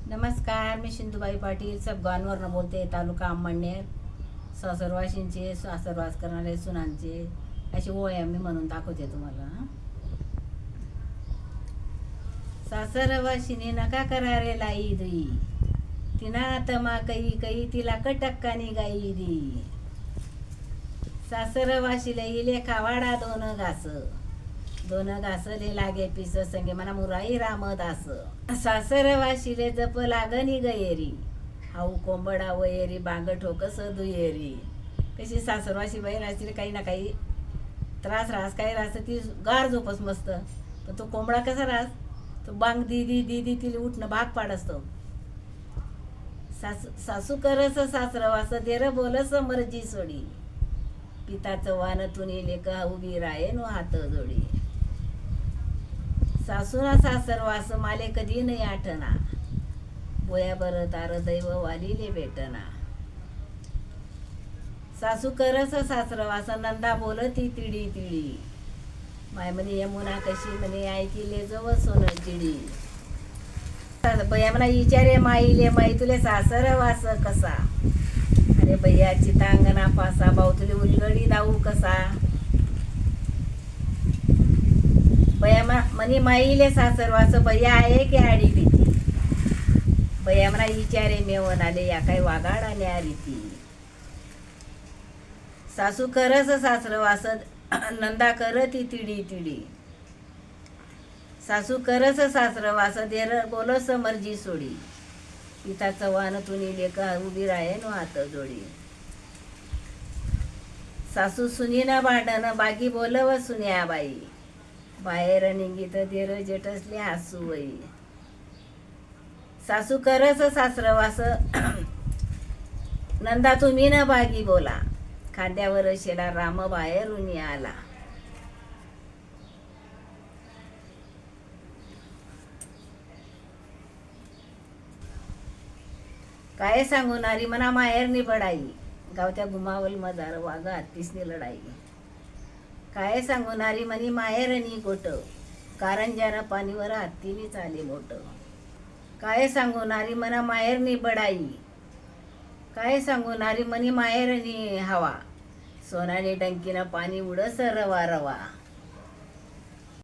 नमस्कार, मी सिंधुबाई पाटील सबगांवरनं बोलते. तालुका अंमळनेर. सासरवाशींचे सासरवास करणारे सुनांचे अशी ओळ मी म्हणून दाखवते तुम्हाला. सासरवाशिनी नका करा रे लाई दुई, तिना तमा कई कई तिला कटक्कानी गाई दी. सासरवाशीला इले खावाडा दोन घासले लागे पिस संगे मना मुराई रामदास. सासरवाशीले जप लागनी गयेरी, हाऊ कोंबडा वयेरी बांग ठोकस दुयेरी. कशी सासरवाशी बाई राहतील, काही ना काही त्रास राहस, काही राहस ती गार झोपस मस्त. पण तो कोंबडा कसा राहस, तो बांग दीदी दीदी तिला उठणं भाग पाडसतो. सासू करस सासरवास देर बोलस मर्जी सोडी, पिताचं वान तुनी लेक उभी राये नो हात जोडी. सासूना सासरवास माले कधी नाही आठना, बोया बर तार दैव वालीले भेटना. सासू करस सासरवास नंदा बोलती तिडी तिडी, माय म्हणे यमुना कशी म्हणे ऐकिले जव सोन चिडी. बया म्हणा विचारे माईले, माई तुले सासरवास कसा, अरे बया चितांगणा पासा भाऊ तुले उलगडी दाऊ कसा. बया म्हणे माईले सासरवास बया आहे की आडी भीती, बया म्हणा विचारे मेवन आले या काही वागाडा न्यारीती. सासू करस सासरवास नंदा करती तिडी तिडी, सासू करस सासरवास देर बोलस मर्जी सोडी, पिताचं वान तुनी लेक उभी राहे नो हात जोडी. सासू सुनीना भांडण बागी बोलव सुन्या बाई, बाहेर निघित देर जेठसले हसूवई. सासू करस सासरवास नंदा तुम्ही न बागी बोला, खांद्यावर शेला राम बाहेरून आला. काय सांगू नारी मना माहेरनी बडाई, गावत्या गुमावल मजार वागा हत्तीसनी लढाई. काय सांगू नारी मनी माहेरनी गोट, कारंजानं पाणीवर हत्तीनी चाले मोठ. काय सांगू नारी मना माहेरनी बडाई, काय सांगू नारी मनी माहेरनी हवा, सोनाने डंकीनं पाणी उडस रवा रवा.